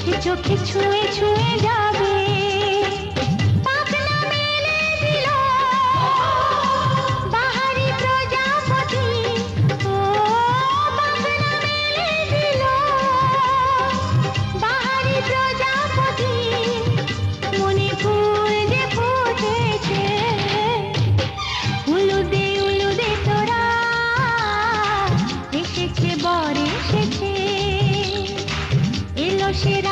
চোখে ছুঁয়ে ছুঁয়ে যাবে পাখনা মেলে দিল বাহারি প্রজাপতি ও পাখনা মেলে দিল বাহারি প্রজাপতি মনে ফুল যে ফুটেছে উলুদে উলুদে তোরা এসেছে বর এসেছে এলো সে